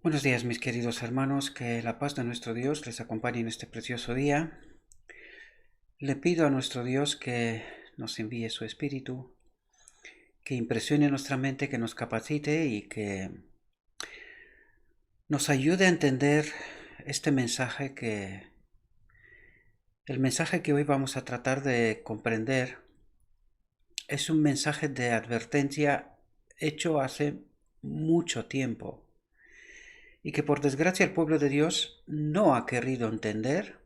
Buenos días, mis queridos hermanos, que la paz de nuestro Dios les acompañe en este precioso día. Le pido a nuestro Dios que nos envíe su Espíritu, que impresione nuestra mente, que nos capacite y que nos ayude a entender este mensaje el mensaje que hoy vamos a tratar de comprender es un mensaje de advertencia hecho hace mucho tiempo y que por desgracia el pueblo de Dios no ha querido entender,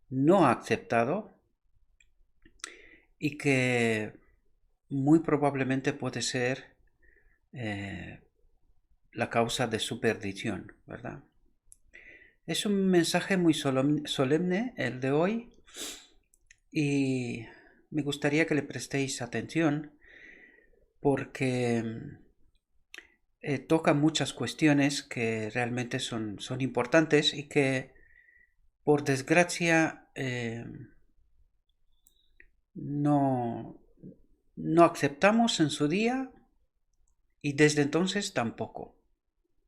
no ha aceptado y que muy probablemente puede ser eh, la causa de su perdición, ¿verdad? Es un mensaje muy solemne el de hoy y me gustaría que le prestéis atención porque toca muchas cuestiones que realmente son importantes y que por desgracia no, no aceptamos en su día y desde entonces tampoco,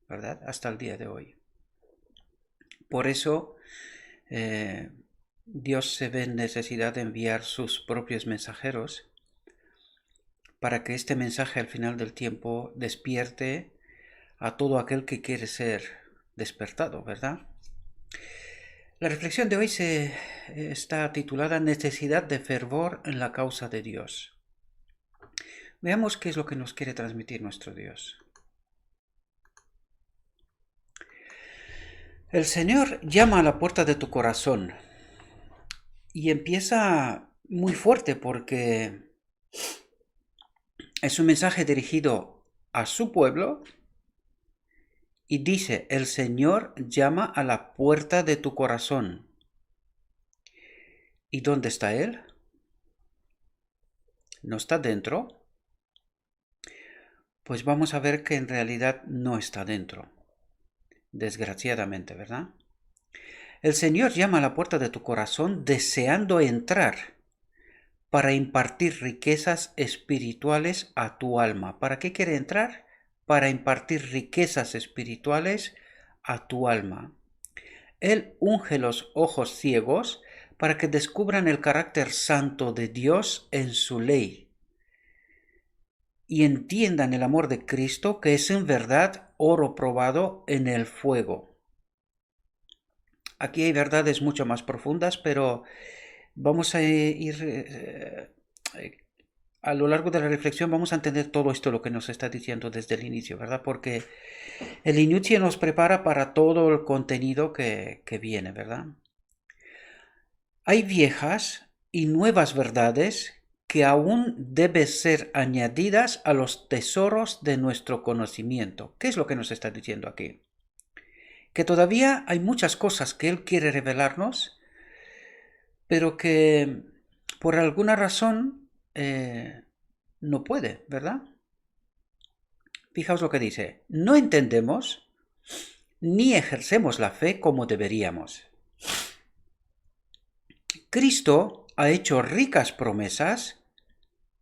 ¿verdad? Hasta el día de hoy. Por eso eh, Dios se ve en necesidad de enviar sus propios mensajeros para que este mensaje al final del tiempo despierte a todo aquel que quiere ser despertado, ¿verdad? La reflexión de hoy está titulada Necesidad de fervor en la causa de Dios. Veamos qué es lo que nos quiere transmitir nuestro Dios. El Señor llama a la puerta de tu corazón y empieza muy fuerte porque es un mensaje dirigido a su pueblo y dice, el Señor llama a la puerta de tu corazón. ¿Y dónde está Él? ¿No está dentro? Pues vamos a ver que en realidad no está dentro, desgraciadamente, ¿verdad? El Señor llama a la puerta de tu corazón deseando entrar para impartir riquezas espirituales a tu alma. ¿Para qué quiere entrar? Para impartir riquezas espirituales a tu alma. Él unge los ojos ciegos para que descubran el carácter santo de Dios en su ley y entiendan el amor de Cristo, que es en verdad oro probado en el fuego. Aquí hay verdades mucho más profundas, pero vamos a ir a lo largo de la reflexión vamos a entender todo esto lo que nos está diciendo desde el inicio, ¿verdad? Porque el inicio nos prepara para todo el contenido que viene, ¿verdad? Hay viejas y nuevas verdades que aún deben ser añadidas a los tesoros de nuestro conocimiento. ¿Qué es lo que nos está diciendo aquí? Que todavía hay muchas cosas que Él quiere revelarnos, pero que por alguna razón no puede, ¿verdad? Fijaos lo que dice, no entendemos ni ejercemos la fe como deberíamos. Cristo ha hecho ricas promesas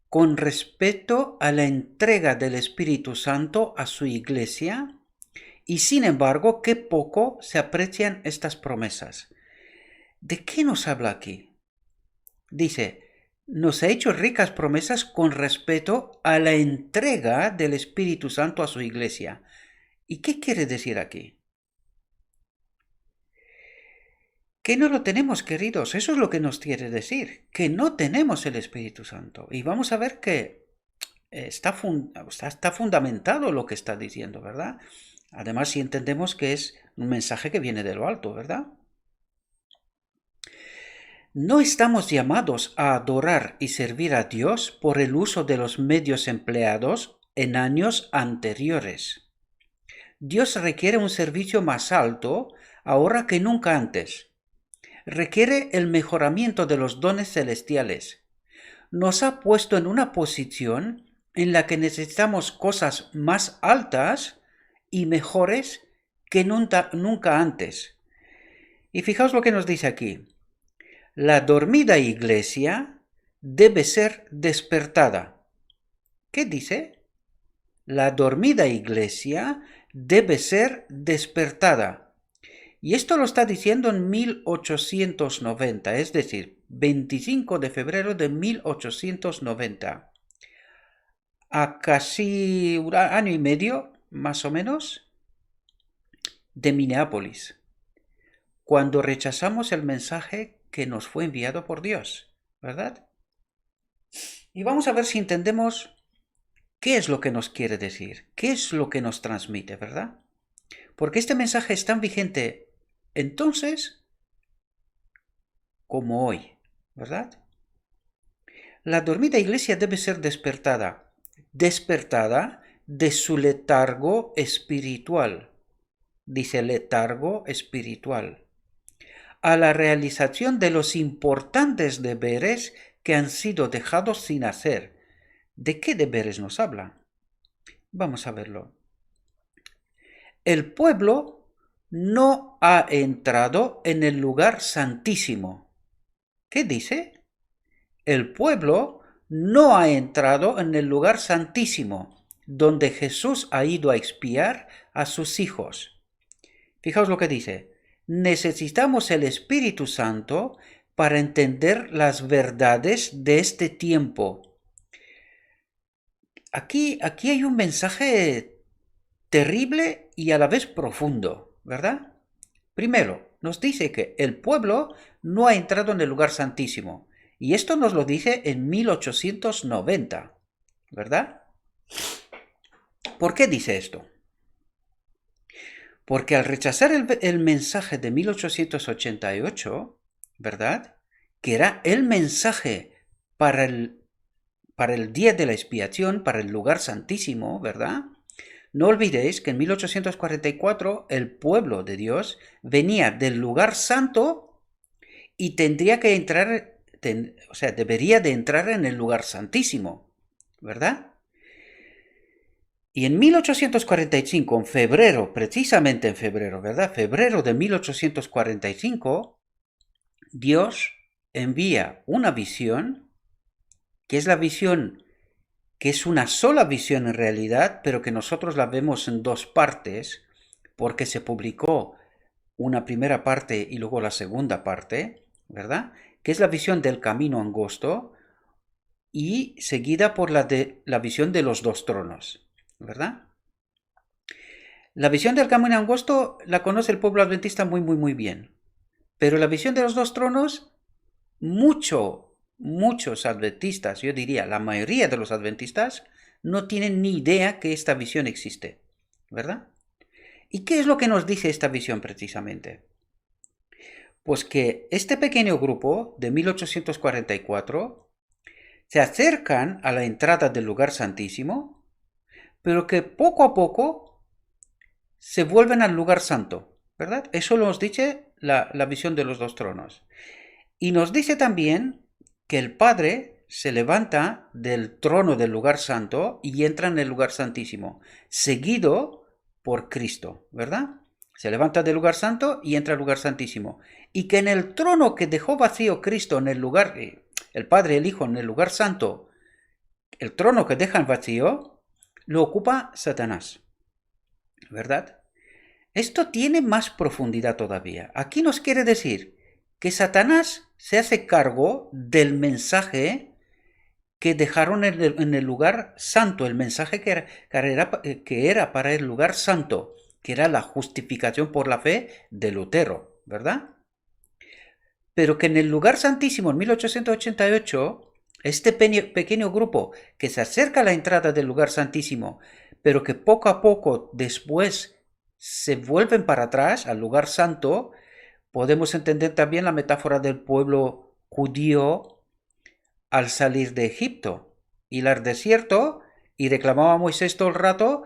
con respecto a la entrega del Espíritu Santo a su iglesia y sin embargo qué poco se aprecian estas promesas. ¿De qué nos habla aquí? Dice, nos ha hecho ricas promesas con respecto a la entrega del Espíritu Santo a su iglesia. ¿Y qué quiere decir aquí? Que no lo tenemos, queridos. Eso es lo que nos quiere decir, que no tenemos el Espíritu Santo. Y vamos a ver que está fundamentado lo que está diciendo, ¿verdad? Además, si entendemos que es un mensaje que viene de lo alto, ¿verdad? No estamos llamados a adorar y servir a Dios por el uso de los medios empleados en años anteriores. Dios requiere un servicio más alto ahora que nunca antes. Requiere el mejoramiento de los dones celestiales. Nos ha puesto en una posición en la que necesitamos cosas más altas y mejores que nunca antes. Y fijaos lo que nos dice aquí. La dormida iglesia debe ser despertada. ¿Qué dice? La dormida iglesia debe ser despertada. Y esto lo está diciendo en 1890, es decir, 25 de febrero de 1890. A casi un año y medio, más o menos, de Minneapolis, cuando rechazamos el mensaje que nos fue enviado por Dios, ¿verdad? Y vamos a ver si entendemos qué es lo que nos quiere decir, qué es lo que nos transmite, ¿verdad? Porque este mensaje es tan vigente entonces como hoy, ¿verdad? La dormida iglesia debe ser despertada de su letargo espiritual, dice letargo espiritual, a la realización de los importantes deberes que han sido dejados sin hacer. ¿De qué deberes nos habla? Vamos a verlo. El pueblo no ha entrado en el lugar santísimo. ¿Qué dice? El pueblo no ha entrado en el lugar santísimo, donde Jesús ha ido a expiar a sus hijos. Fijaos lo que dice. Necesitamos el Espíritu Santo para entender las verdades de este tiempo. Aquí hay un mensaje terrible y a la vez profundo, ¿verdad? Primero, nos dice que el pueblo no ha entrado en el lugar santísimo. Y esto nos lo dice en 1890, ¿verdad? ¿Por qué dice esto? Porque al rechazar el mensaje de 1888, ¿verdad? Que era el mensaje para el día de la expiación, para el lugar santísimo, ¿verdad? No olvidéis que en 1844 el pueblo de Dios venía del lugar santo y tendría que entrar, debería de entrar en el lugar santísimo, ¿verdad? Y en 1845, en febrero, precisamente en febrero, ¿verdad? Febrero de 1845, Dios envía una visión, que es la visión, que es una sola visión en realidad, pero que nosotros la vemos en dos partes, porque se publicó una primera parte y luego la segunda parte, ¿verdad? Que es la visión del camino angosto y seguida por la visión de los dos tronos, ¿verdad? La visión del camino angosto la conoce el pueblo adventista muy bien, pero la visión de los dos tronos, muchos adventistas, yo diría la mayoría de los adventistas, no tienen ni idea que esta visión existe, ¿verdad? ¿Y qué es lo que nos dice esta visión precisamente? Pues que este pequeño grupo de 1844 se acercan a la entrada del lugar santísimo, pero que poco a poco se vuelven al lugar santo, ¿verdad? Eso nos dice la visión de los dos tronos. Y nos dice también que el Padre se levanta del trono del lugar santo y entra en el lugar santísimo, seguido por Cristo, ¿verdad? Se levanta del lugar santo y entra al lugar santísimo. Y que en el trono que dejó vacío Cristo en el lugar, el Padre, el Hijo, en el lugar santo, el trono que dejan vacío, lo ocupa Satanás, ¿verdad? Esto tiene más profundidad todavía. Aquí nos quiere decir que Satanás se hace cargo del mensaje que dejaron en el lugar santo, el mensaje que era para el lugar santo, que era la justificación por la fe de Lutero, ¿verdad? Pero que en el lugar santísimo, en 1888, este pequeño grupo que se acerca a la entrada del lugar santísimo, pero que poco a poco después se vuelven para atrás al lugar santo, podemos entender también la metáfora del pueblo judío al salir de Egipto, ir al desierto, y reclamaba a Moisés todo el rato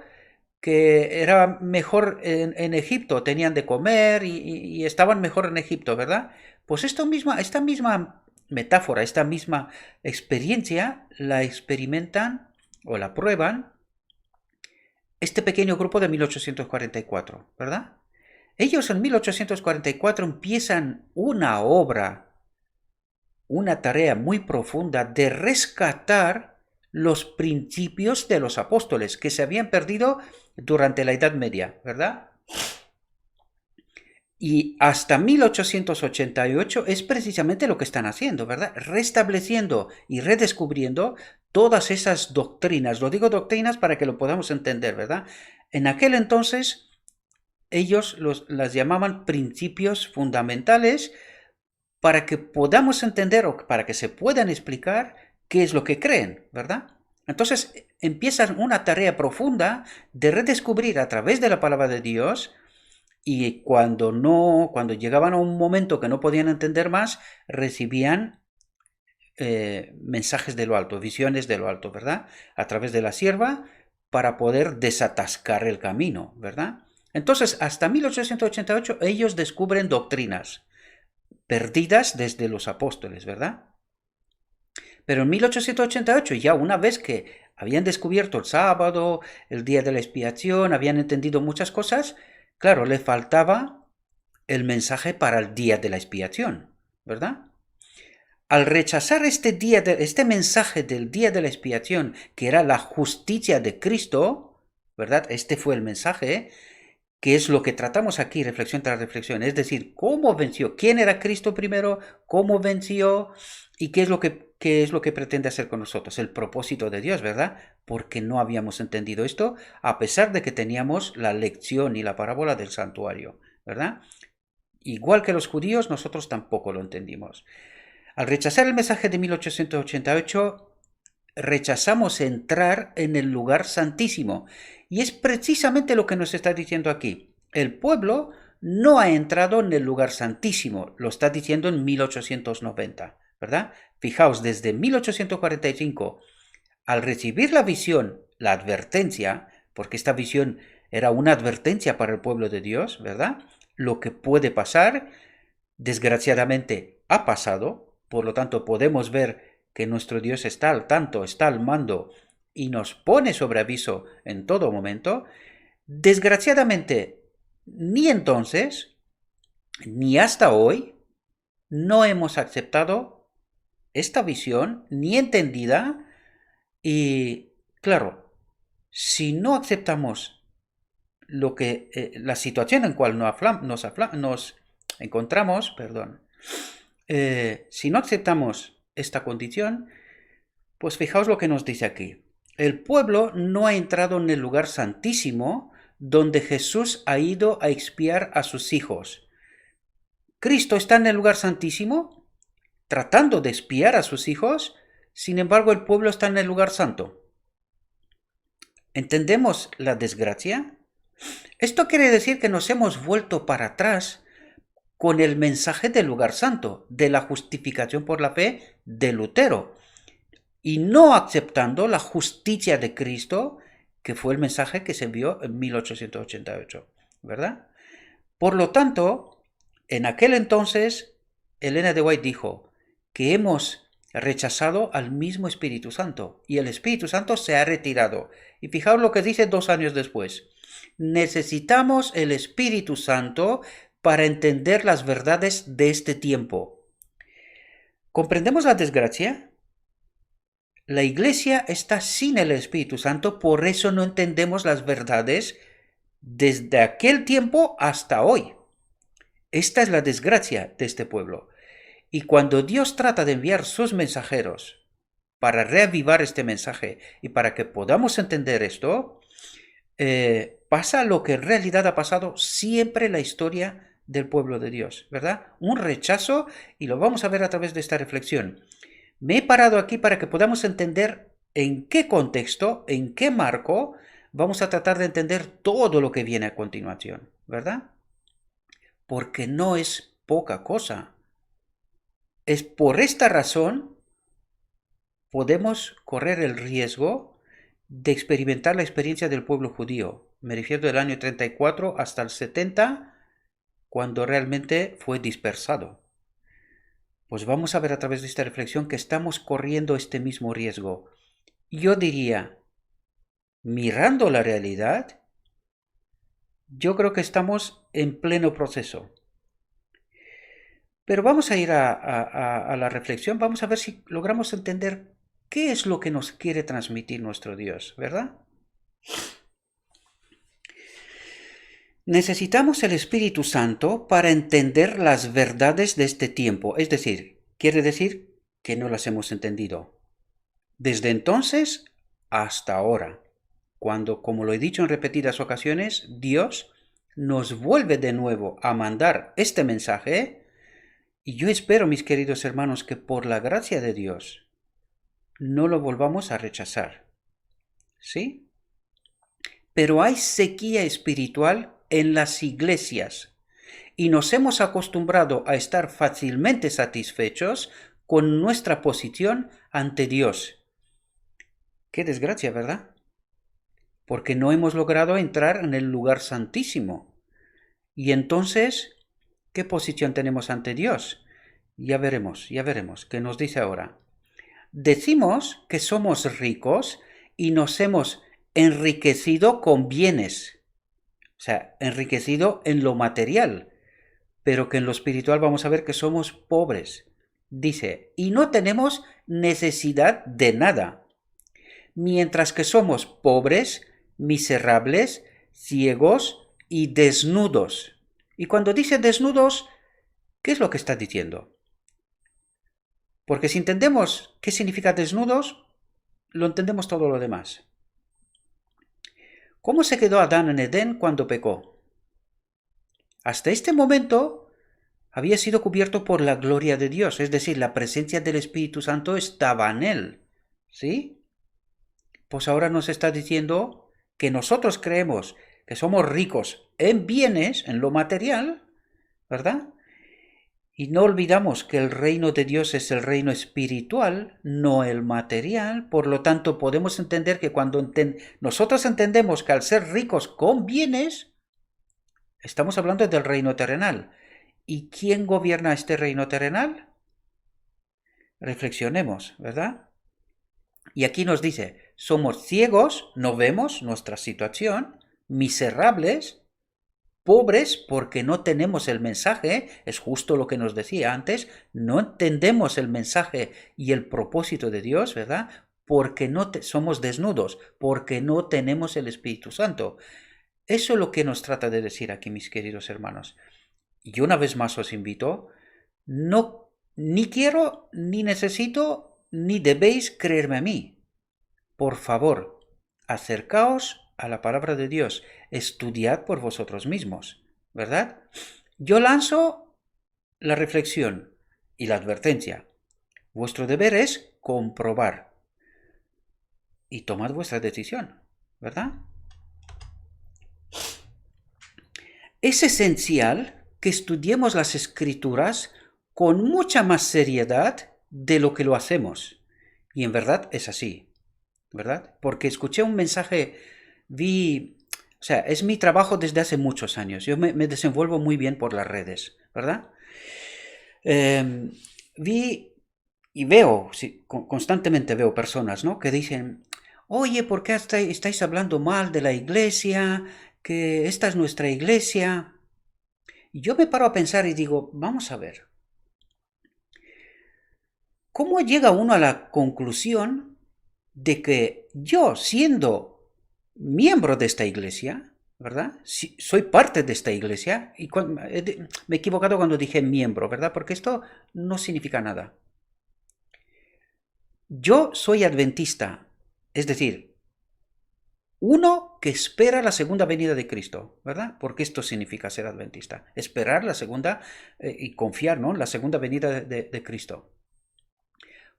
que era mejor en Egipto, tenían de comer y estaban mejor en Egipto, ¿verdad? Pues esta misma metáfora, esta misma experiencia la experimentan o la prueban este pequeño grupo de 1844, ¿verdad? Ellos en 1844 empiezan una obra, una tarea muy profunda de rescatar los principios de los apóstoles que se habían perdido durante la Edad Media, ¿verdad? Y hasta 1888 es precisamente lo que están haciendo, ¿verdad? Restableciendo y redescubriendo todas esas doctrinas. Lo digo doctrinas para que lo podamos entender, ¿verdad? En aquel entonces ellos las llamaban principios fundamentales para que podamos entender o para que se puedan explicar qué es lo que creen, ¿verdad? Entonces empiezan una tarea profunda de redescubrir a través de la palabra de Dios. Y cuando llegaban a un momento que no podían entender más, recibían mensajes de lo alto, visiones de lo alto, ¿verdad? A través de la sierva para poder desatascar el camino, ¿verdad? Entonces, hasta 1888 ellos descubren doctrinas perdidas desde los apóstoles, ¿verdad? Pero en 1888, ya una vez que habían descubierto el sábado, el día de la expiación, habían entendido muchas cosas, claro, le faltaba el mensaje para el día de la expiación, ¿verdad? Al rechazar este mensaje del día de la expiación, que era la justicia de Cristo, ¿verdad? Este fue el mensaje, que es lo que tratamos aquí, reflexión tras reflexión. Es decir, cómo venció, quién era Cristo primero, cómo venció y qué es lo que pretende hacer con nosotros, el propósito de Dios, ¿verdad? Porque no habíamos entendido esto, a pesar de que teníamos la lección y la parábola del santuario, ¿verdad? Igual que los judíos, nosotros tampoco lo entendimos. Al rechazar el mensaje de 1888, rechazamos entrar en el lugar santísimo. Y es precisamente lo que nos está diciendo aquí. El pueblo no ha entrado en el lugar santísimo, lo está diciendo en 1890, ¿verdad? Fijaos, desde 1845, al recibir la visión, la advertencia, porque esta visión era una advertencia para el pueblo de Dios, ¿verdad? Lo que puede pasar, desgraciadamente, ha pasado. Por lo tanto, podemos ver que nuestro Dios está al tanto, está al mando y nos pone sobre aviso en todo momento. Desgraciadamente, ni entonces, ni hasta hoy, no hemos aceptado esta visión, ni entendida. Y, claro, si no aceptamos la situación en cual nos encontramos, perdón, si no aceptamos esta condición, pues fijaos lo que nos dice aquí. El pueblo no ha entrado en el lugar santísimo donde Jesús ha ido a expiar a sus hijos. Cristo está en el lugar santísimo tratando de expiar a sus hijos, sin embargo el pueblo está en el lugar santo. ¿Entendemos la desgracia? Esto quiere decir que nos hemos vuelto para atrás con el mensaje del lugar santo, de la justificación por la fe de Lutero, y no aceptando la justicia de Cristo, que fue el mensaje que se envió en 1888, ¿verdad? Por lo tanto, en aquel entonces, Elena de White dijo que hemos rechazado al mismo Espíritu Santo y el Espíritu Santo se ha retirado. Y fijaos lo que dice 2 años después. Necesitamos el Espíritu Santo para entender las verdades de este tiempo. ¿Comprendemos la desgracia? La Iglesia está sin el Espíritu Santo, por eso no entendemos las verdades desde aquel tiempo hasta hoy. Esta es la desgracia de este pueblo. Y cuando Dios trata de enviar sus mensajeros para reavivar este mensaje y para que podamos entender esto, pasa lo que en realidad ha pasado siempre en la historia del pueblo de Dios, ¿verdad? Un rechazo, y lo vamos a ver a través de esta reflexión. Me he parado aquí para que podamos entender en qué contexto, en qué marco, vamos a tratar de entender todo lo que viene a continuación, ¿verdad? Porque no es poca cosa. Es por esta razón podemos correr el riesgo de experimentar la experiencia del pueblo judío. Me refiero del año 34 hasta el 70, cuando realmente fue dispersado. Pues vamos a ver a través de esta reflexión que estamos corriendo este mismo riesgo. Yo diría, mirando la realidad, yo creo que estamos en pleno proceso. Pero vamos a ir a la reflexión, vamos a ver si logramos entender ¿Qué es lo que nos quiere transmitir nuestro Dios, verdad? Necesitamos el Espíritu Santo para entender las verdades de este tiempo, es decir, quiere decir que no las hemos entendido. Desde entonces hasta ahora, cuando, como lo he dicho en repetidas ocasiones, Dios nos vuelve de nuevo a mandar este mensaje, y yo espero, mis queridos hermanos, que por la gracia de Dios no lo volvamos a rechazar. ¿Sí? Pero hay sequía espiritual en las iglesias y nos hemos acostumbrado a estar fácilmente satisfechos con nuestra posición ante Dios. Qué desgracia, ¿verdad? Porque no hemos logrado entrar en el lugar santísimo. Y entonces, ¿qué posición tenemos ante Dios? Ya veremos, ¿qué nos dice ahora? Decimos que somos ricos y nos hemos enriquecido con bienes, o sea, enriquecido en lo material, pero que en lo espiritual vamos a ver que somos pobres. Dice, y no tenemos necesidad de nada, mientras que somos pobres, miserables, ciegos y desnudos. Y cuando dice desnudos, ¿qué es lo que está diciendo? Porque si entendemos qué significa desnudos, lo entendemos todo lo demás. ¿Cómo se quedó Adán en Edén cuando pecó? Hasta este momento había sido cubierto por la gloria de Dios, es decir, la presencia del Espíritu Santo estaba en él. ¿Sí? Pues ahora nos está diciendo que nosotros creemos que somos ricos en bienes, en lo material, ¿verdad? Y no olvidamos que el reino de Dios es el reino espiritual, no el material. Por lo tanto, podemos entender que cuando nosotros entendemos que al ser ricos con bienes, estamos hablando del reino terrenal. ¿Y quién gobierna este reino terrenal? Reflexionemos, ¿verdad? Y aquí nos dice, somos ciegos, no vemos nuestra situación, miserables, pobres porque no tenemos el mensaje, es justo lo que nos decía antes, no entendemos el mensaje y el propósito de Dios, ¿verdad? Porque no somos desnudos, porque no tenemos el Espíritu Santo. Eso es lo que nos trata de decir aquí, mis queridos hermanos. Y una vez más os invito, no, ni quiero, ni necesito, ni debéis creerme a mí. Por favor, acercaos a la palabra de Dios, estudiad por vosotros mismos, ¿verdad? Yo lanzo la reflexión y la advertencia. Vuestro deber es comprobar y tomad vuestra decisión, ¿verdad? Es esencial que estudiemos las escrituras con mucha más seriedad de lo que lo hacemos. Y en verdad es así, ¿verdad? Porque escuché un mensaje, o sea, es mi trabajo desde hace muchos años. Yo me desenvuelvo muy bien por las redes, ¿verdad? Vi y veo, sí, constantemente veo personas, ¿no? Que dicen, oye, ¿por qué estáis hablando mal de la iglesia? Que esta es nuestra iglesia. Y yo me paro a pensar y digo, vamos a ver, ¿cómo llega uno a la conclusión de que yo, siendo miembro de esta iglesia, ¿verdad? Si, soy parte de esta iglesia, y me he equivocado cuando dije miembro, ¿verdad? Porque esto no significa nada. Yo soy adventista, es decir, uno que espera la segunda venida de Cristo, ¿verdad? Porque esto significa ser adventista, esperar la segunda y confiar, ¿no? La segunda venida de Cristo.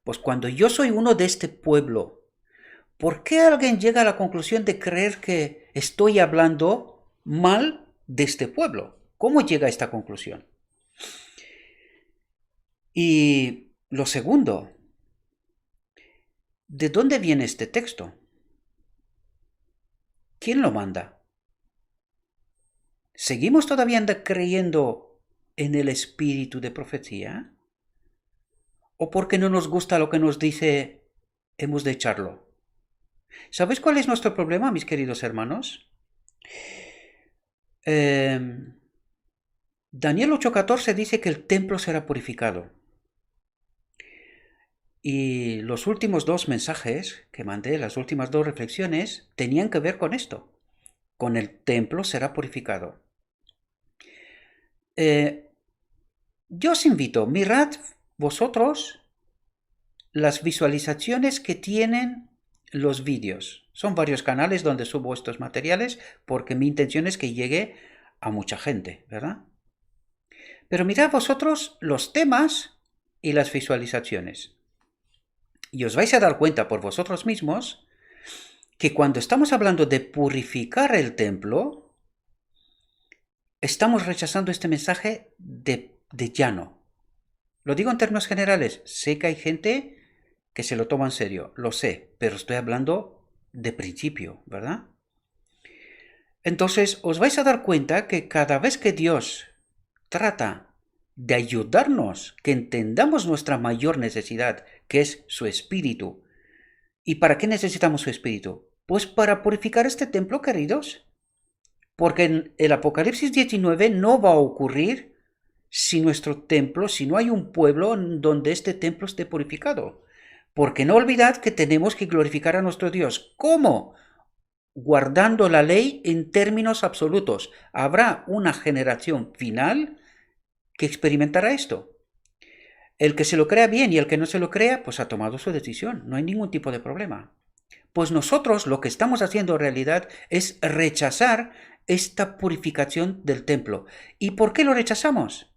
Pues cuando yo soy uno de este pueblo, ¿por qué alguien llega a la conclusión de creer que estoy hablando mal de este pueblo? ¿Cómo llega a esta conclusión? Y lo segundo, ¿de dónde viene este texto? ¿Quién lo manda? ¿Seguimos todavía creyendo en el espíritu de profecía? ¿O porque no nos gusta lo que nos dice, hemos de echarlo? ¿Sabéis cuál es nuestro problema, mis queridos hermanos? Daniel 8:14 dice que el templo será purificado. Y los últimos dos mensajes que mandé, las últimas dos reflexiones, tenían que ver con esto. Con el templo será purificado. Yo os invito, mirad vosotros las visualizaciones que tienen los vídeos. Son varios canales donde subo estos materiales porque mi intención es que llegue a mucha gente, ¿verdad? Pero mirad vosotros los temas y las visualizaciones. Y os vais a dar cuenta por vosotros mismos que cuando estamos hablando de purificar el templo, estamos rechazando este mensaje de llano. Lo digo en términos generales. Sé que hay gente que se lo toma en serio, lo sé, pero estoy hablando de principio, ¿verdad? Entonces os vais a dar cuenta que cada vez que Dios trata de ayudarnos, que entendamos nuestra mayor necesidad, que es su espíritu. ¿Y para qué necesitamos su espíritu? Pues para purificar este templo, queridos. Porque en el Apocalipsis 19 no va a ocurrir si nuestro templo, si no hay un pueblo donde este templo esté purificado. Porque no olvidad que tenemos que glorificar a nuestro Dios. ¿Cómo? Guardando la ley en términos absolutos. Habrá una generación final que experimentará esto. El que se lo crea bien y el que no se lo crea, pues ha tomado su decisión. No hay ningún tipo de problema. Pues nosotros lo que estamos haciendo en realidad es rechazar esta purificación del templo. ¿Y por qué lo rechazamos?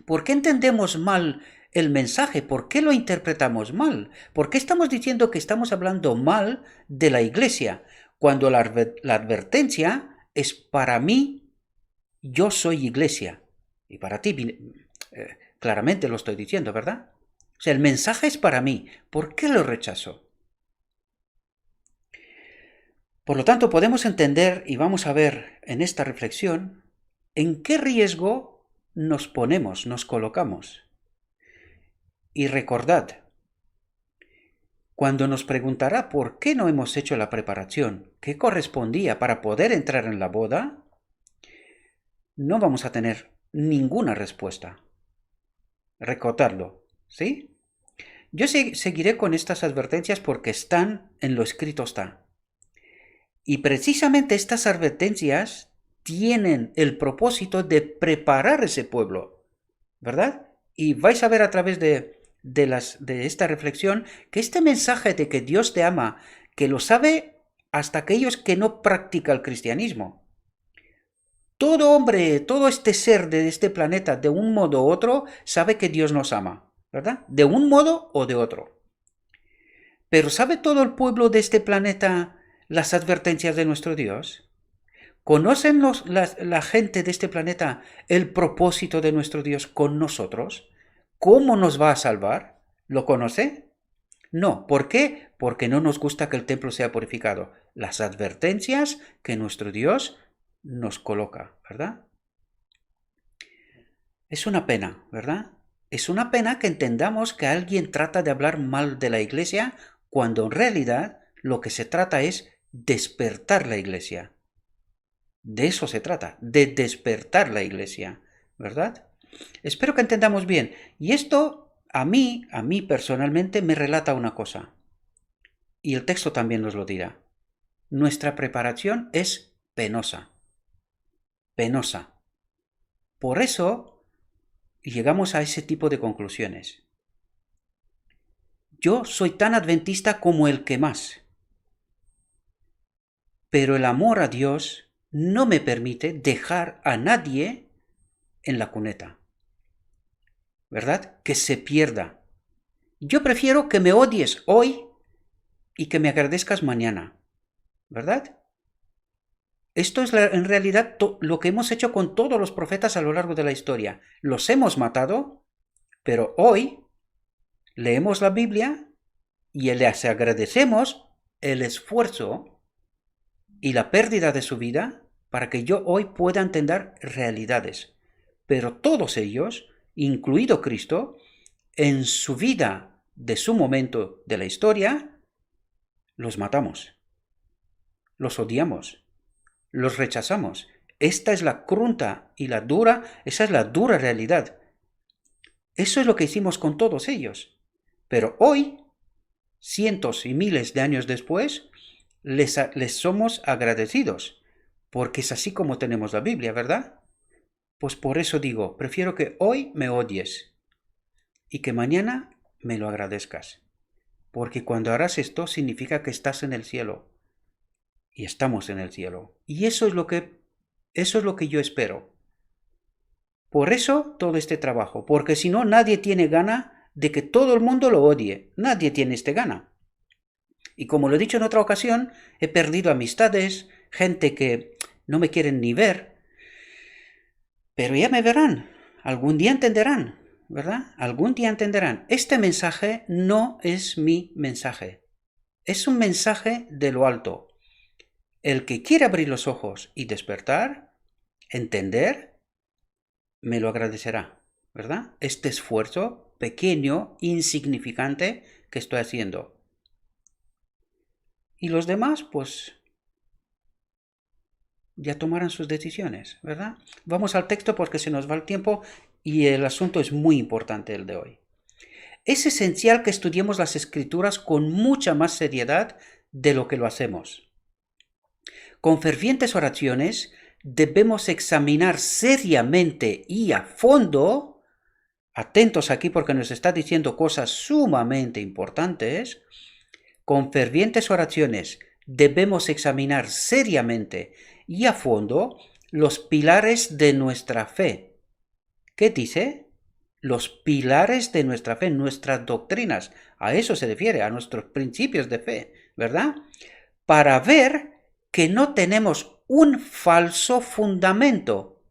¿Por qué entendemos mal el mensaje? ¿Por qué lo interpretamos mal? ¿Por qué estamos diciendo que estamos hablando mal de la iglesia? Cuando la advertencia es para mí, yo soy iglesia. Y para ti, claramente lo estoy diciendo, ¿verdad? O sea, el mensaje es para mí. ¿Por qué lo rechazo? Por lo tanto, podemos entender y vamos a ver en esta reflexión en qué riesgo nos ponemos, nos colocamos. Y recordad, cuando nos preguntará por qué no hemos hecho la preparación que correspondía para poder entrar en la boda, no vamos a tener ninguna respuesta. Recordadlo, ¿sí? Yo seguiré con estas advertencias porque están en lo escrito está. Y precisamente estas advertencias tienen el propósito de preparar ese pueblo, ¿verdad? Y vais a ver a través de esta reflexión que este mensaje de que Dios te ama, que lo sabe hasta aquellos que no practican el cristianismo. Todo hombre, todo este ser de este planeta, de un modo u otro, sabe que Dios nos ama, ¿verdad? De un modo o de otro. Pero ¿sabe todo el pueblo de este planeta las advertencias de nuestro Dios? ¿Conocen la gente de este planeta el propósito de nuestro Dios con nosotros? ¿Cómo nos va a salvar? ¿Lo conoce? No. ¿Por qué? Porque no nos gusta que el templo sea purificado. Las advertencias que nuestro Dios nos coloca, ¿verdad? Es una pena, ¿verdad? Es una pena que entendamos que alguien trata de hablar mal de la iglesia cuando en realidad lo que se trata es despertar la iglesia. De eso se trata, de despertar la iglesia, ¿verdad? Espero que entendamos bien. Y esto a mí personalmente me relata una cosa. Y el texto también nos lo dirá. Nuestra preparación es penosa. Penosa. Por eso llegamos a ese tipo de conclusiones. Yo soy tan adventista como el que más. Pero el amor a Dios no me permite dejar a nadie en la cuneta, ¿verdad? Que se pierda. Yo prefiero que me odies hoy y que me agradezcas mañana, ¿verdad? Esto es en realidad lo que hemos hecho con todos los profetas a lo largo de la historia. Los hemos matado, pero hoy leemos la Biblia y les agradecemos el esfuerzo y la pérdida de su vida para que yo hoy pueda entender realidades. Pero todos ellos, incluido Cristo, en su vida de su momento de la historia, los matamos, los odiamos, los rechazamos. Esta es la cruenta y la dura, esa es la dura realidad. Eso es lo que hicimos con todos ellos. Pero hoy, cientos y miles de años después, les somos agradecidos, porque es así como tenemos la Biblia, ¿verdad? Pues por eso digo, prefiero que hoy me odies y que mañana me lo agradezcas, porque cuando harás esto significa que estás en el cielo y estamos en el cielo. Y eso es lo que yo espero. Por eso todo este trabajo, porque si no nadie tiene gana de que todo el mundo lo odie, nadie tiene gana. Y como lo he dicho en otra ocasión, he perdido amistades, gente que no me quieren ni ver, pero ya me verán, algún día entenderán, ¿verdad? Algún día entenderán. Este mensaje no es mi mensaje, es un mensaje de lo alto. El que quiere abrir los ojos y despertar, entender, me lo agradecerá, ¿verdad? Este esfuerzo pequeño, insignificante que estoy haciendo. Y los demás, pues, ya tomarán sus decisiones, ¿verdad? Vamos al texto porque se nos va el tiempo y el asunto es muy importante el de hoy. Es esencial que estudiemos las Escrituras con mucha más seriedad de lo que lo hacemos. Con fervientes oraciones debemos examinar seriamente y a fondo, atentos aquí porque nos está diciendo cosas sumamente importantes, con fervientes oraciones debemos examinar seriamente y a fondo los pilares de nuestra fe. ¿Qué dice? Los pilares de nuestra fe, nuestras doctrinas. A eso se refiere, a nuestros principios de fe, ¿verdad? Para ver que no tenemos un falso fundamento.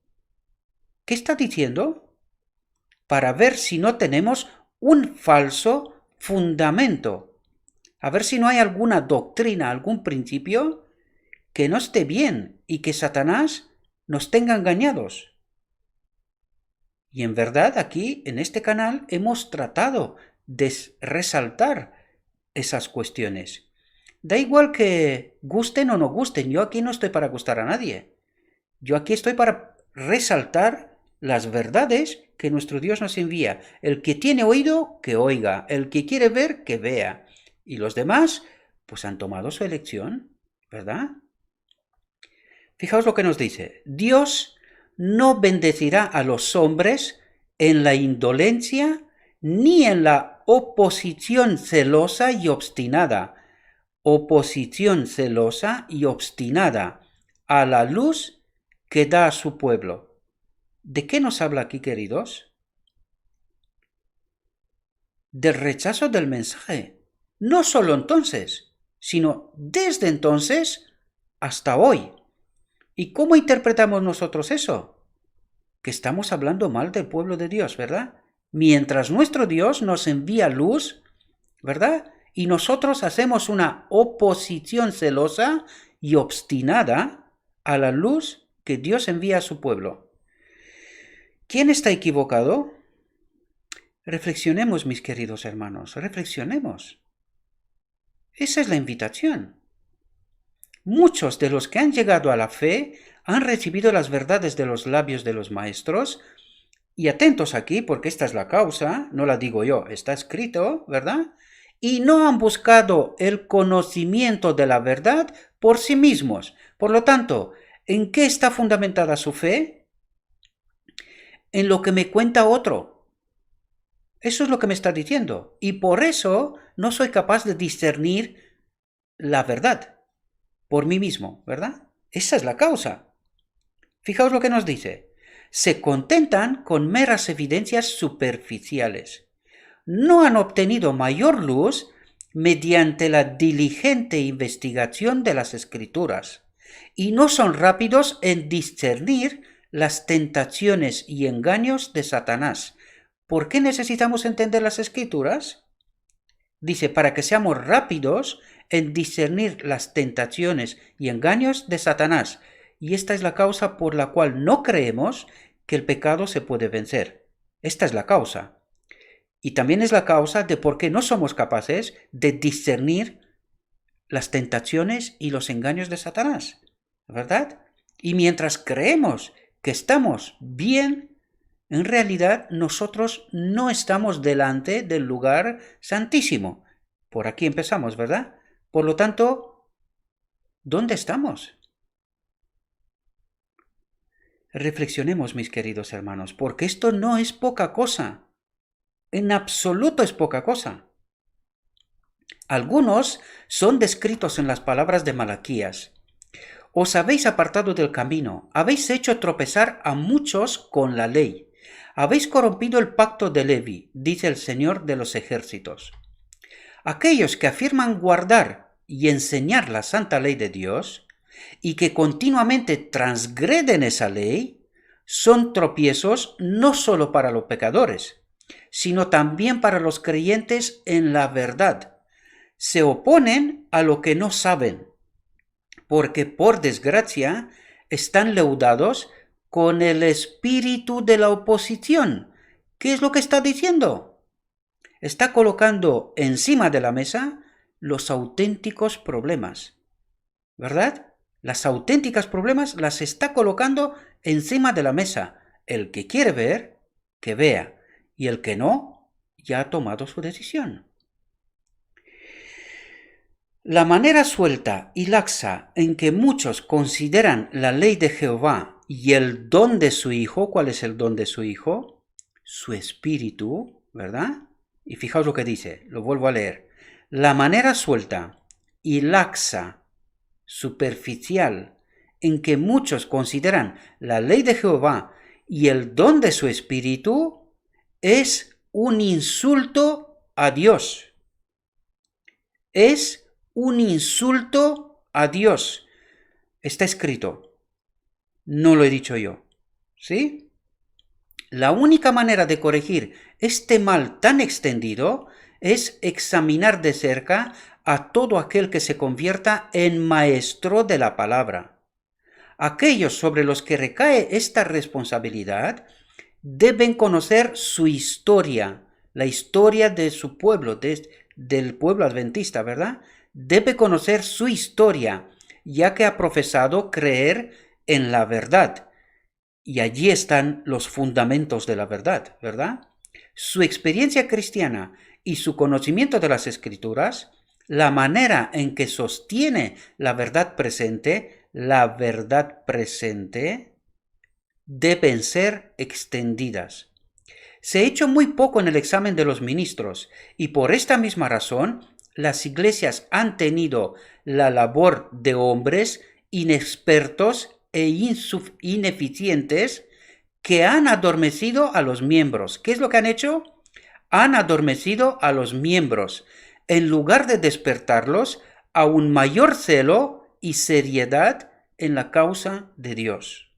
¿Qué está diciendo? Para ver si no tenemos un falso fundamento. A ver si no hay alguna doctrina, algún principio que no esté bien y que Satanás nos tenga engañados. Y en verdad aquí, en este canal, hemos tratado de resaltar esas cuestiones. Da igual que gusten o no gusten, yo aquí no estoy para gustar a nadie. Yo aquí estoy para resaltar las verdades que nuestro Dios nos envía. El que tiene oído, que oiga. El que quiere ver, que vea. Y los demás, pues han tomado su elección, ¿verdad? Fijaos lo que nos dice. Dios no bendecirá a los hombres en la indolencia ni en la oposición celosa y obstinada. Oposición celosa y obstinada a la luz que da a su pueblo. ¿De qué nos habla aquí, queridos? Del rechazo del mensaje. No solo entonces, sino desde entonces hasta hoy. ¿Y cómo interpretamos nosotros eso? Que estamos hablando mal del pueblo de Dios, ¿verdad? Mientras nuestro Dios nos envía luz, ¿verdad? Y nosotros hacemos una oposición celosa y obstinada a la luz que Dios envía a su pueblo. ¿Quién está equivocado? Reflexionemos, mis queridos hermanos, reflexionemos. Esa es la invitación. Muchos de los que han llegado a la fe han recibido las verdades de los labios de los maestros, y atentos aquí, porque esta es la causa, no la digo yo, está escrito, ¿verdad? Y no han buscado el conocimiento de la verdad por sí mismos. Por lo tanto, ¿en qué está fundamentada su fe? En lo que me cuenta otro. Eso es lo que me está diciendo. Y por eso no soy capaz de discernir la verdad por mí mismo, ¿verdad? Esa es la causa. Fijaos lo que nos dice. Se contentan con meras evidencias superficiales. No han obtenido mayor luz mediante la diligente investigación de las Escrituras y no son rápidos en discernir las tentaciones y engaños de Satanás. ¿Por qué necesitamos entender las Escrituras? Dice, para que seamos rápidos en discernir las tentaciones y engaños de Satanás. Y esta es la causa por la cual no creemos que el pecado se puede vencer. Esta es la causa. Y también es la causa de por qué no somos capaces de discernir las tentaciones y los engaños de Satanás, ¿verdad? Y mientras creemos que estamos bien, En realidad, nosotros no estamos delante del lugar santísimo. Por aquí empezamos, ¿verdad? Por lo tanto, ¿dónde estamos? Reflexionemos, mis queridos hermanos, porque esto no es poca cosa. En absoluto es poca cosa. Algunos son descritos en las palabras de Malaquías. Os habéis apartado del camino, habéis hecho tropezar a muchos con la ley. Habéis corrompido el pacto de Levi, dice el Señor de los ejércitos. Aquellos que afirman guardar y enseñar la santa ley de Dios y que continuamente transgreden esa ley, son tropiezos no solo para los pecadores, sino también para los creyentes en la verdad. Se oponen a lo que no saben, porque por desgracia están leudados con el espíritu de la oposición. ¿Qué es lo que está diciendo? Está colocando encima de la mesa los auténticos problemas, ¿verdad? Las auténticas problemas las está colocando encima de la mesa. El que quiere ver, que vea, y el que no, ya ha tomado su decisión. La manera suelta y laxa en que muchos consideran la ley de Jehová y el don de su Hijo, ¿cuál es el don de su Hijo? Su espíritu, ¿verdad? Y fijaos lo que dice, lo vuelvo a leer. La manera suelta y laxa, superficial, en que muchos consideran la ley de Jehová y el don de su espíritu es un insulto a Dios. Es un insulto a Dios. Está escrito. No lo he dicho yo. ¿Sí? La única manera de corregir este mal tan extendido es examinar de cerca a todo aquel que se convierta en maestro de la palabra. Aquellos sobre los que recae esta responsabilidad deben conocer su historia, la historia de su pueblo, del pueblo adventista, ¿verdad? Debe conocer su historia, ya que ha profesado creer en la verdad. Y allí están los fundamentos de la verdad, ¿verdad? Su experiencia cristiana y su conocimiento de las Escrituras, la manera en que sostiene la verdad presente, deben ser extendidas. Se ha hecho muy poco en el examen de los ministros y por esta misma razón las iglesias han tenido la labor de hombres inexpertos e ineficientes que han adormecido a los miembros. ¿Qué es lo que han hecho? Han adormecido a los miembros en lugar de despertarlos a un mayor celo y seriedad en la causa de Dios.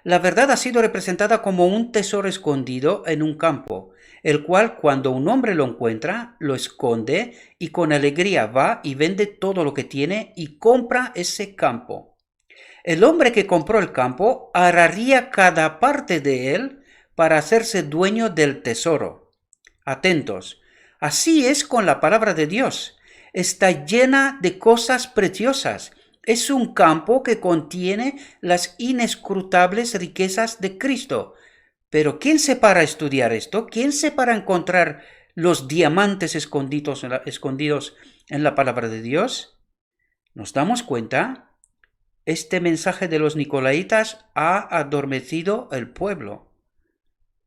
La verdad ha sido representada como un tesoro escondido en un campo, el cual cuando un hombre lo encuentra, lo esconde y con alegría va y vende todo lo que tiene y compra ese campo. El hombre que compró el campo araría cada parte de él para hacerse dueño del tesoro. Atentos, así es con la palabra de Dios. Está llena de cosas preciosas. Es un campo que contiene las inescrutables riquezas de Cristo. Pero ¿quién se para a estudiar esto? ¿Quién se para a encontrar los diamantes escondidos en la palabra de Dios? ¿Nos damos cuenta? Este mensaje de los nicolaitas ha adormecido el pueblo.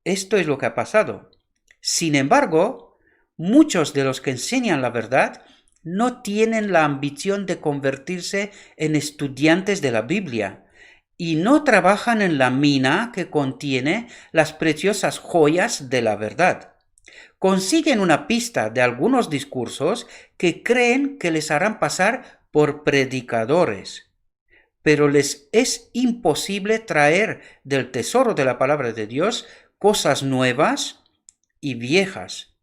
Esto es lo que ha pasado. Sin embargo, muchos de los que enseñan la verdad no tienen la ambición de convertirse en estudiantes de la Biblia y no trabajan en la mina que contiene las preciosas joyas de la verdad. Consiguen una pista de algunos discursos que creen que les harán pasar por predicadores, pero les es imposible traer del tesoro de la palabra de Dios cosas nuevas y viejas.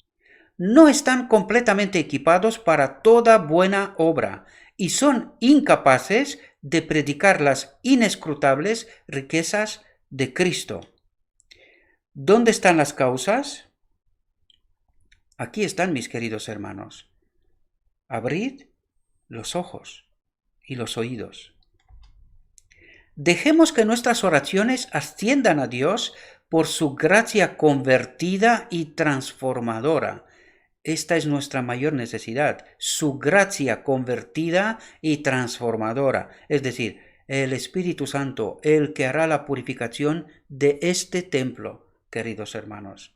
No están completamente equipados para toda buena obra y son incapaces de predicar las inescrutables riquezas de Cristo. ¿Dónde están las causas? Aquí están, mis queridos hermanos. Abrid los ojos y los oídos. Dejemos que nuestras oraciones asciendan a Dios por su gracia convertida y transformadora. Esta es nuestra mayor necesidad, su gracia convertida y transformadora, es decir, el Espíritu Santo, el que hará la purificación de este templo, queridos hermanos.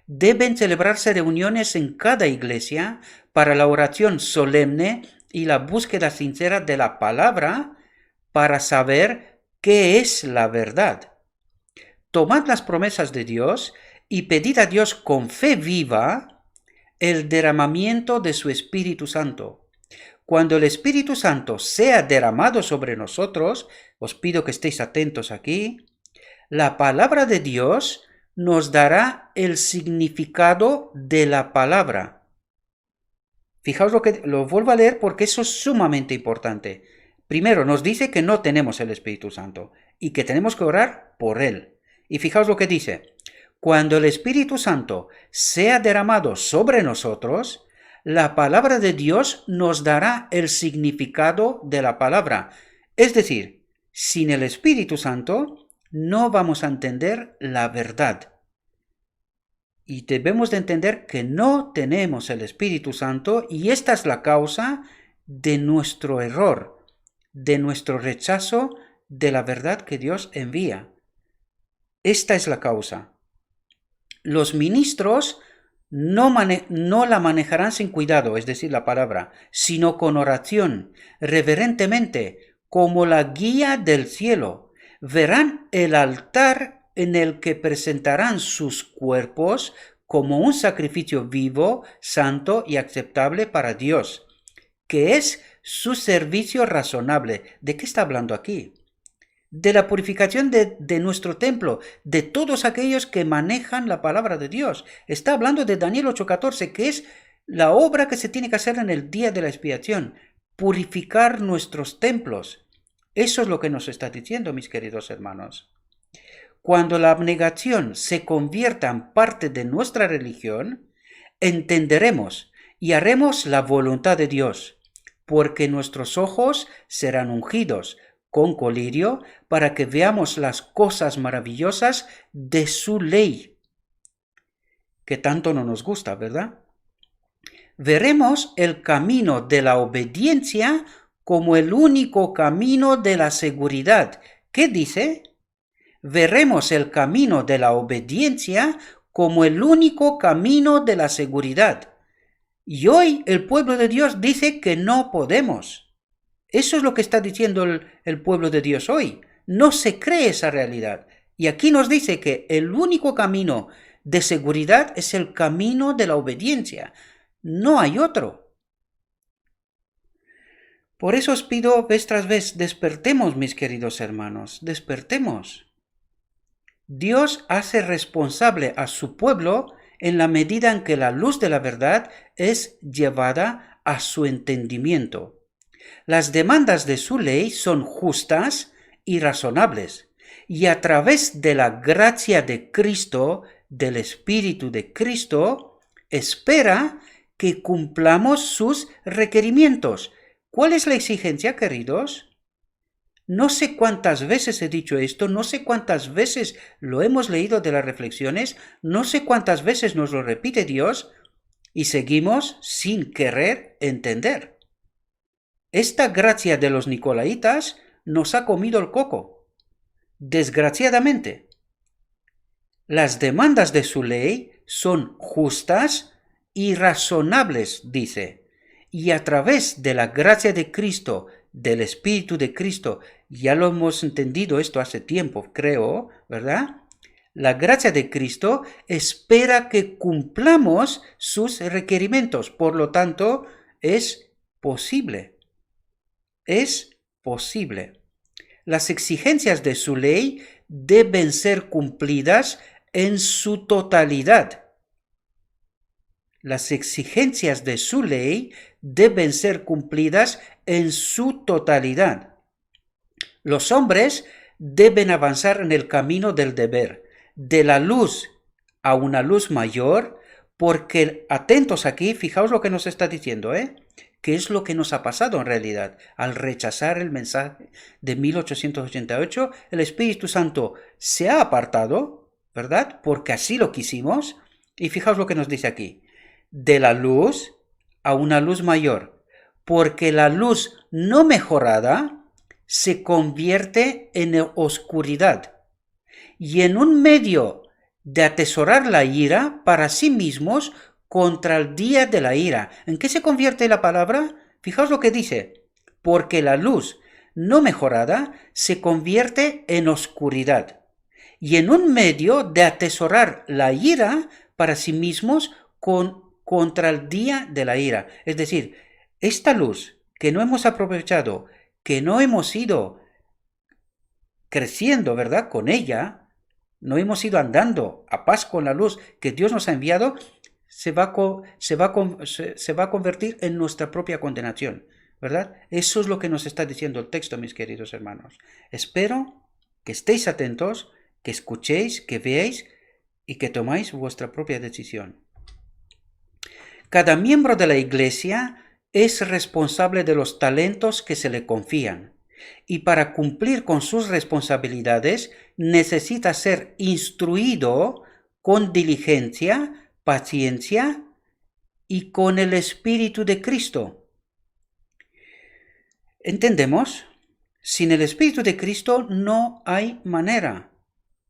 Deben celebrarse reuniones en cada iglesia para la oración solemne y la búsqueda sincera de la palabra para saber qué es la verdad. Tomad las promesas de Dios y pedid a Dios con fe viva el derramamiento de su Espíritu Santo. Cuando el Espíritu Santo sea derramado sobre nosotros, os pido que estéis atentos aquí, la palabra de Dios nos dará el significado de la palabra. Fijaos lo vuelvo a leer porque eso es sumamente importante. Primero nos dice que no tenemos el Espíritu Santo y que tenemos que orar por él. Y fijaos lo que dice. Cuando el Espíritu Santo sea derramado sobre nosotros, la palabra de Dios nos dará el significado de la palabra. Es decir, sin el Espíritu Santo no vamos a entender la verdad. Y debemos de entender que no tenemos el Espíritu Santo y esta es la causa de nuestro error, de nuestro rechazo de la verdad que Dios envía. Esta es la causa. Los ministros no la manejarán sin cuidado, es decir, la palabra, sino con oración, reverentemente, como la guía del cielo. Verán el altar en el que presentarán sus cuerpos como un sacrificio vivo, santo y aceptable para Dios, que es su servicio razonable. ¿De qué está hablando aquí? De la purificación de nuestro templo, de todos aquellos que manejan la palabra de Dios. Está hablando de Daniel 8:14, que es la obra que se tiene que hacer en el día de la expiación, purificar nuestros templos. Eso es lo que nos está diciendo, mis queridos hermanos. Cuando la abnegación se convierta en parte de nuestra religión, entenderemos y haremos la voluntad de Dios, porque nuestros ojos serán ungidos con colirio para que veamos las cosas maravillosas de su ley, que tanto no nos gusta, ¿verdad? Veremos el camino de la obediencia como el único camino de la seguridad. ¿Qué dice? Veremos el camino de la obediencia como el único camino de la seguridad. Y hoy el pueblo de Dios dice que no podemos. Eso es lo que está diciendo el pueblo de Dios hoy. No se cree esa realidad. Y aquí nos dice que el único camino de seguridad es el camino de la obediencia. No hay otro. Por eso os pido vez tras vez, despertemos, mis queridos hermanos, despertemos. Dios hace responsable a su pueblo en la medida en que la luz de la verdad es llevada a su entendimiento. Las demandas de su ley son justas y razonables, y a través de la gracia de Cristo, del Espíritu de Cristo, espera que cumplamos sus requerimientos. ¿Cuál es la exigencia, queridos? No sé cuántas veces he dicho esto, no sé cuántas veces lo hemos leído de las reflexiones, no sé cuántas veces nos lo repite Dios y seguimos sin querer entender. Esta gracia de los nicolaitas nos ha comido el coco. Desgraciadamente, las demandas de su ley son justas y razonables, dice, y a través de la gracia de Cristo, del Espíritu de Cristo, ya lo hemos entendido esto hace tiempo, creo, ¿verdad? La gracia de Cristo espera que cumplamos sus requerimientos, por lo tanto, es posible. Es posible. Las exigencias de su ley deben ser cumplidas en su totalidad. Las exigencias de su ley deben ser cumplidas en su totalidad. Los hombres deben avanzar en el camino del deber, de la luz a una luz mayor, porque, atentos aquí, fijaos lo que nos está diciendo, que es lo que nos ha pasado en realidad. Al rechazar el mensaje de 1888, el Espíritu Santo se ha apartado, ¿verdad? Porque así lo quisimos. Y fijaos lo que nos dice aquí. De la luz a una luz mayor. Porque la luz no mejorada se convierte en oscuridad. Y en un medio de atesorar la ira para sí mismos contra el día de la ira. ¿En qué se convierte la palabra? Fijaos lo que dice. Porque la luz no mejorada se convierte en oscuridad. Y en un medio de atesorar la ira para sí mismos contra el día de la ira. Es decir, esta luz que no hemos aprovechado, que no hemos ido creciendo, ¿verdad? Con ella, no hemos ido andando a paz con la luz que Dios nos ha enviado, se va a convertir en nuestra propia condenación, ¿verdad? Eso es lo que nos está diciendo el texto, mis queridos hermanos. Espero que estéis atentos, que escuchéis, que veáis y que tomáis vuestra propia decisión. Cada miembro de la Iglesia es responsable de los talentos que se le confían, y para cumplir con sus responsabilidades necesita ser instruido con diligencia, paciencia y con el Espíritu de Cristo. ¿Entendemos? Sin el Espíritu de Cristo no hay manera.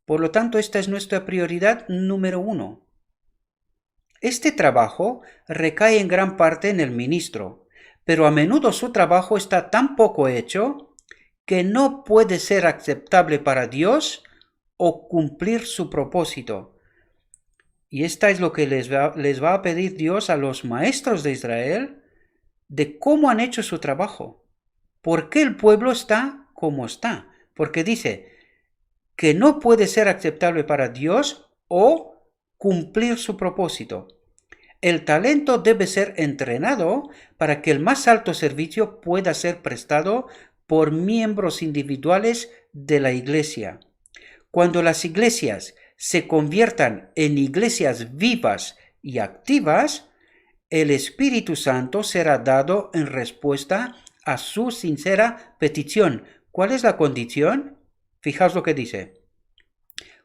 Por lo tanto, esta es nuestra prioridad número 1. Este trabajo recae en gran parte en el ministro, pero a menudo su trabajo está tan poco hecho que no puede ser aceptable para Dios o cumplir su propósito. Y esta es lo que les va a pedir Dios a los maestros de Israel, de cómo han hecho su trabajo. ¿Por qué el pueblo está como está? Porque dice que no puede ser aceptable para Dios o cumplir su propósito. El talento debe ser entrenado para que el más alto servicio pueda ser prestado por miembros individuales de la iglesia. Cuando las iglesias se conviertan en iglesias vivas y activas, el Espíritu Santo será dado en respuesta a su sincera petición. ¿Cuál es la condición? Fijaos lo que dice.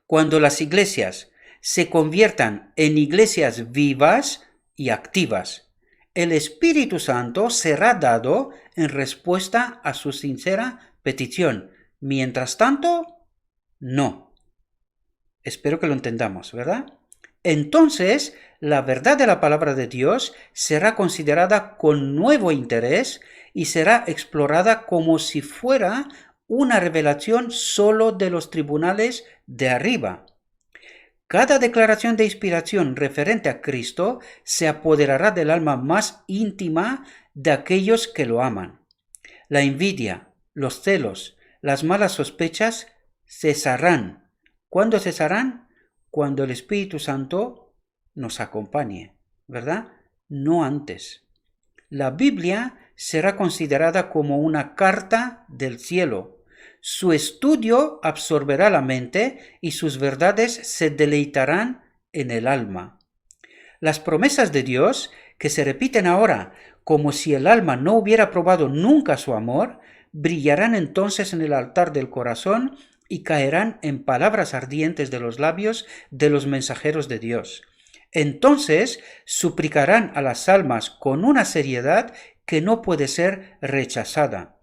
Cuando las iglesias se conviertan en iglesias vivas y activas, el Espíritu Santo será dado en respuesta a su sincera petición. Mientras tanto, no. Espero que lo entendamos, ¿verdad? Entonces, la verdad de la palabra de Dios será considerada con nuevo interés y será explorada como si fuera una revelación solo de los tribunales de arriba. Cada declaración de inspiración referente a Cristo se apoderará del alma más íntima de aquellos que lo aman. La envidia, los celos, las malas sospechas cesarán. ¿Cuándo cesarán? Cuando el Espíritu Santo nos acompañe, ¿verdad? No antes. La Biblia será considerada como una carta del cielo. Su estudio absorberá la mente y sus verdades se deleitarán en el alma. Las promesas de Dios, que se repiten ahora como si el alma no hubiera probado nunca su amor, brillarán entonces en el altar del corazón y caerán en palabras ardientes de los labios de los mensajeros de Dios. Entonces suplicarán a las almas con una seriedad que no puede ser rechazada.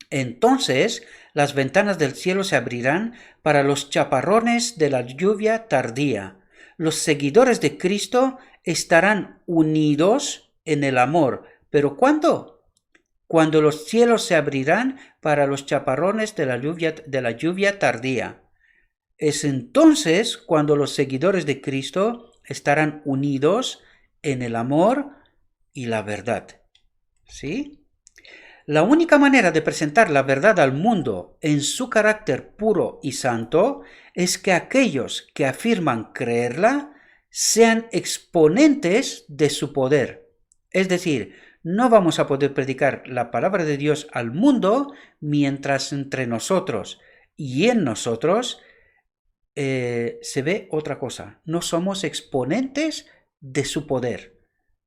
Entonces las ventanas del cielo se abrirán para los chaparrones de la lluvia tardía. Los seguidores de Cristo estarán unidos en el amor. ¿Pero cuándo? Cuando los cielos se abrirán para los chaparrones de la lluvia tardía. Es entonces cuando los seguidores de Cristo estarán unidos en el amor y la verdad. ¿Sí? La única manera de presentar la verdad al mundo en su carácter puro y santo es que aquellos que afirman creerla sean exponentes de su poder. Es decir, no vamos a poder predicar la palabra de Dios al mundo mientras entre nosotros y en nosotros se ve otra cosa. No somos exponentes de su poder.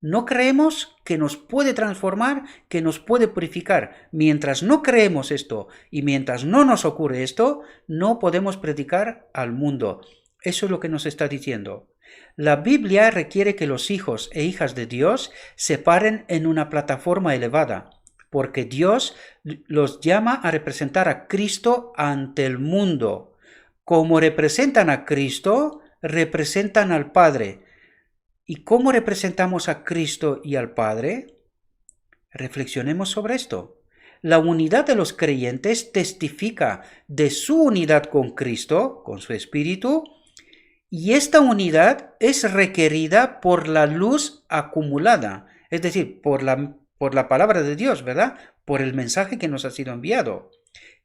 No creemos que nos puede transformar, que nos puede purificar. Mientras no creemos esto y mientras no nos ocurre esto, no podemos predicar al mundo. Eso es lo que nos está diciendo. La Biblia requiere que los hijos e hijas de Dios se paren en una plataforma elevada, porque Dios los llama a representar a Cristo ante el mundo. Como representan a Cristo, representan al Padre. ¿Y cómo representamos a Cristo y al Padre? Reflexionemos sobre esto. La unidad de los creyentes testifica de su unidad con Cristo, con su Espíritu, y esta unidad es requerida por la luz acumulada, es decir, por la palabra de Dios, ¿verdad? Por el mensaje que nos ha sido enviado,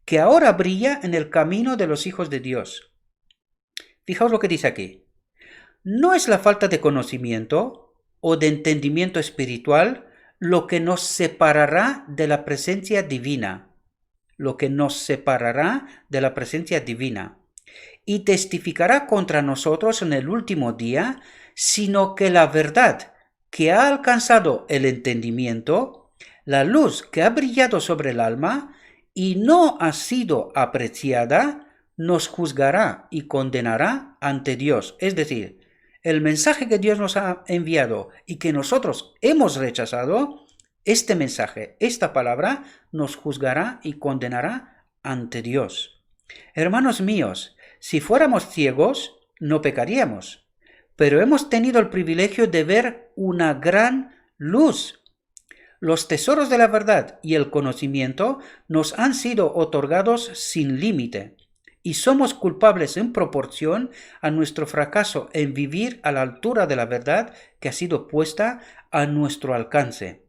que ahora brilla en el camino de los hijos de Dios. Fijaos lo que dice aquí. No es la falta de conocimiento o de entendimiento espiritual lo que nos separará de la presencia divina, lo que nos separará de la presencia divina y testificará contra nosotros en el último día, sino que la verdad que ha alcanzado el entendimiento, la luz que ha brillado sobre el alma y no ha sido apreciada, nos juzgará y condenará ante Dios. Es decir, el mensaje que Dios nos ha enviado y que nosotros hemos rechazado, este mensaje, esta palabra, nos juzgará y condenará ante Dios. Hermanos míos, si fuéramos ciegos, no pecaríamos, pero hemos tenido el privilegio de ver una gran luz. Los tesoros de la verdad y el conocimiento nos han sido otorgados sin límite, y somos culpables en proporción a nuestro fracaso en vivir a la altura de la verdad que ha sido puesta a nuestro alcance.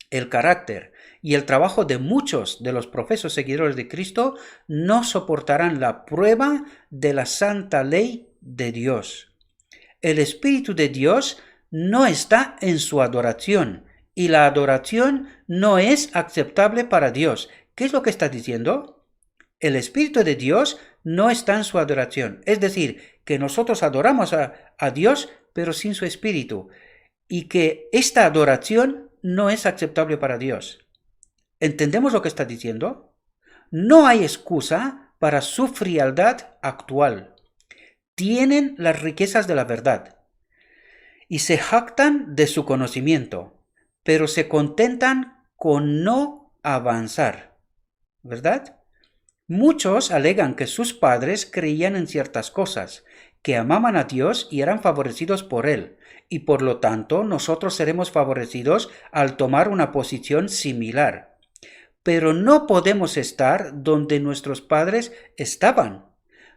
El carácter y el trabajo de muchos de los profesos seguidores de Cristo no soportarán la prueba de la santa ley de Dios. El Espíritu de Dios no está en su adoración y la adoración no es aceptable para Dios. ¿Qué es lo que está diciendo? El Espíritu de Dios no está en su adoración. Es decir, que nosotros adoramos a Dios, pero sin su Espíritu. Y que esta adoración no es aceptable para Dios. ¿Entendemos lo que está diciendo? No hay excusa para su frialdad actual. Tienen las riquezas de la verdad y se jactan de su conocimiento, pero se contentan con no avanzar. ¿Verdad? Muchos alegan que sus padres creían en ciertas cosas, que amaban a Dios y eran favorecidos por Él, y por lo tanto nosotros seremos favorecidos al tomar una posición similar. Pero no podemos estar donde nuestros padres estaban.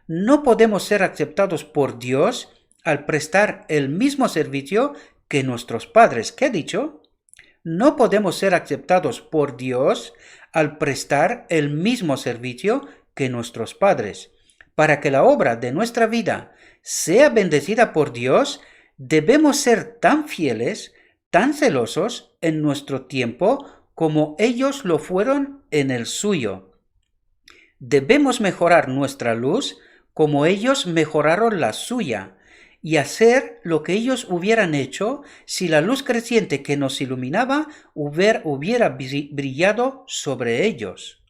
No podemos ser aceptados por Dios al prestar el mismo servicio que nuestros padres. ¿Qué ha dicho? No podemos ser aceptados por Dios al prestar el mismo servicio que nuestros padres. Para que la obra de nuestra vida sea bendecida por Dios, debemos ser tan fieles, tan celosos en nuestro tiempo como ellos lo fueron en el suyo. Debemos mejorar nuestra luz como ellos mejoraron la suya, y hacer lo que ellos hubieran hecho si la luz creciente que nos iluminaba hubiera brillado sobre ellos.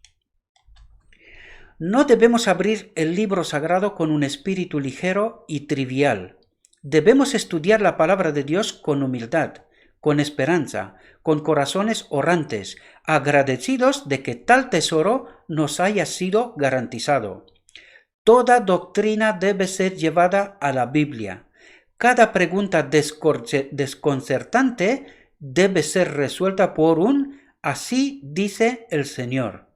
No debemos abrir el libro sagrado con un espíritu ligero y trivial. Debemos estudiar la palabra de Dios con humildad, con esperanza, con corazones orantes, agradecidos de que tal tesoro nos haya sido garantizado. Toda doctrina debe ser llevada a la Biblia. Cada pregunta desconcertante debe ser resuelta por un "así dice el Señor".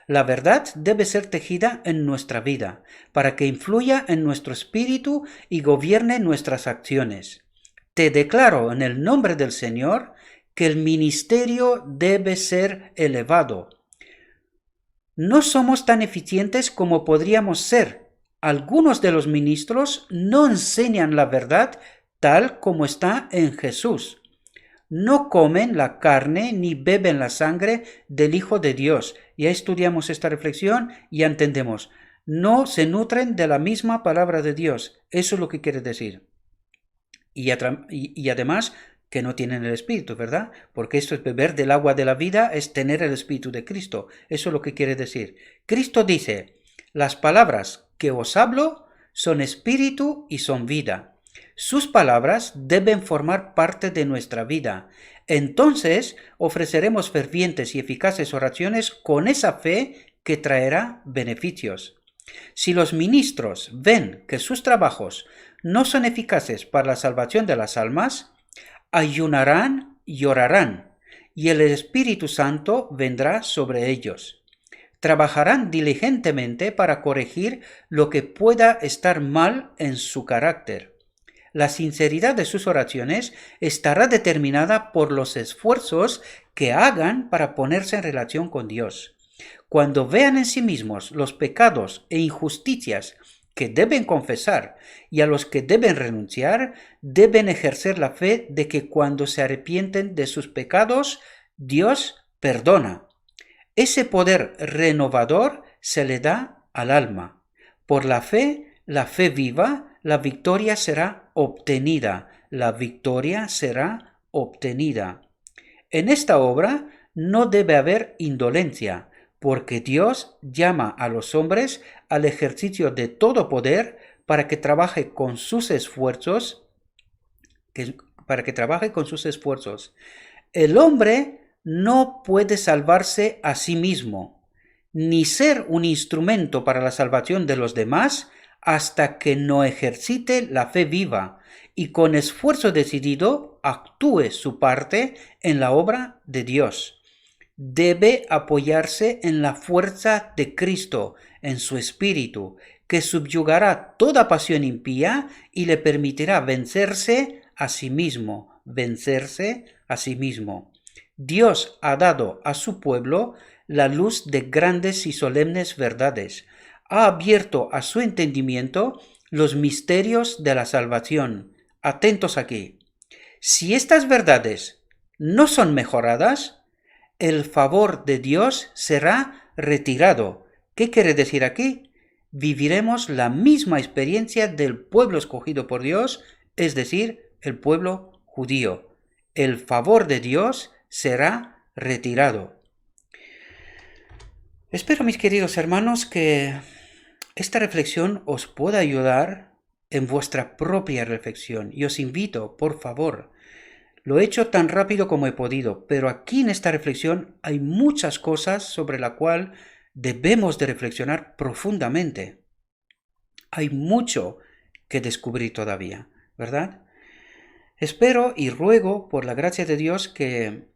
La verdad debe ser tejida en nuestra vida, para que influya en nuestro espíritu y gobierne nuestras acciones. Te declaro en el nombre del Señor que el ministerio debe ser elevado. No somos tan eficientes como podríamos ser. Algunos de los ministros no enseñan la verdad tal como está en Jesús. No comen la carne ni beben la sangre del Hijo de Dios. Ya estudiamos esta reflexión y ya entendemos. No se nutren de la misma palabra de Dios. Eso es lo que quiere decir. Y además que no tienen el Espíritu, ¿verdad? Porque esto es beber del agua de la vida, es tener el Espíritu de Cristo. Eso es lo que quiere decir. Cristo dice, las palabras que os hablo son espíritu y son vida. Sus palabras deben formar parte de nuestra vida. Entonces ofreceremos fervientes y eficaces oraciones con esa fe que traerá beneficios. Si los ministros ven que sus trabajos no son eficaces para la salvación de las almas, ayunarán y orarán, y el Espíritu Santo vendrá sobre ellos. Trabajarán diligentemente para corregir lo que pueda estar mal en su carácter. La sinceridad de sus oraciones estará determinada por los esfuerzos que hagan para ponerse en relación con Dios. Cuando vean en sí mismos los pecados e injusticias que deben confesar y a los que deben renunciar, deben ejercer la fe de que cuando se arrepienten de sus pecados, Dios perdona. Ese poder renovador se le da al alma. Por la fe viva, la victoria será obtenida. La victoria será obtenida. En esta obra no debe haber indolencia, porque Dios llama a los hombres al ejercicio de todo poder para que trabaje con sus esfuerzos. El hombre no puede salvarse a sí mismo, ni ser un instrumento para la salvación de los demás hasta que no ejercite la fe viva y con esfuerzo decidido actúe su parte en la obra de Dios. Debe apoyarse en la fuerza de Cristo, en su Espíritu, que subyugará toda pasión impía y le permitirá vencerse a sí mismo. Dios ha dado a su pueblo la luz de grandes y solemnes verdades. Ha abierto a su entendimiento los misterios de la salvación. Atentos aquí. Si estas verdades no son mejoradas, el favor de Dios será retirado. ¿Qué quiere decir aquí? Viviremos la misma experiencia del pueblo escogido por Dios, es decir, el pueblo judío. El favor de Dios será retirado. Espero, mis queridos hermanos, que esta reflexión os pueda ayudar en vuestra propia reflexión. Y os invito, por favor, lo he hecho tan rápido como he podido, pero aquí en esta reflexión hay muchas cosas sobre las cuales debemos de reflexionar profundamente. Hay mucho que descubrir todavía, ¿verdad? Espero y ruego por la gracia de Dios que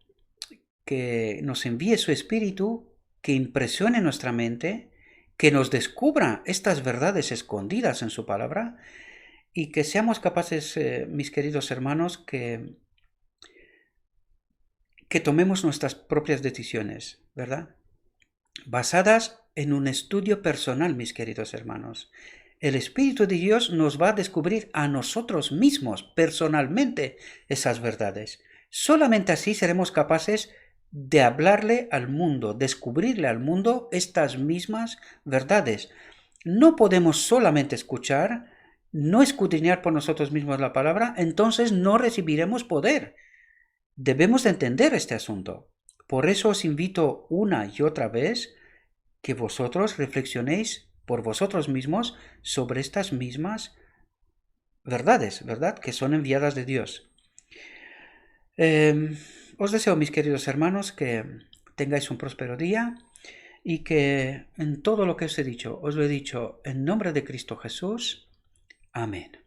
nos envíe su Espíritu, que impresione nuestra mente, que nos descubra estas verdades escondidas en su palabra y que seamos capaces, mis queridos hermanos, que tomemos nuestras propias decisiones, ¿verdad? Basadas en un estudio personal, mis queridos hermanos. El Espíritu de Dios nos va a descubrir a nosotros mismos, personalmente, esas verdades. Solamente así seremos capaces de hablarle al mundo, descubrirle al mundo estas mismas verdades. No podemos solamente escuchar, no escudriñar por nosotros mismos la palabra, entonces no recibiremos poder. Debemos de entender este asunto. Por eso os invito una y otra vez que vosotros reflexionéis por vosotros mismos sobre estas mismas verdades, ¿verdad? Que son enviadas de Dios. Os deseo, mis queridos hermanos, que tengáis un próspero día y que en todo lo que os he dicho, os lo he dicho en nombre de Cristo Jesús. Amén.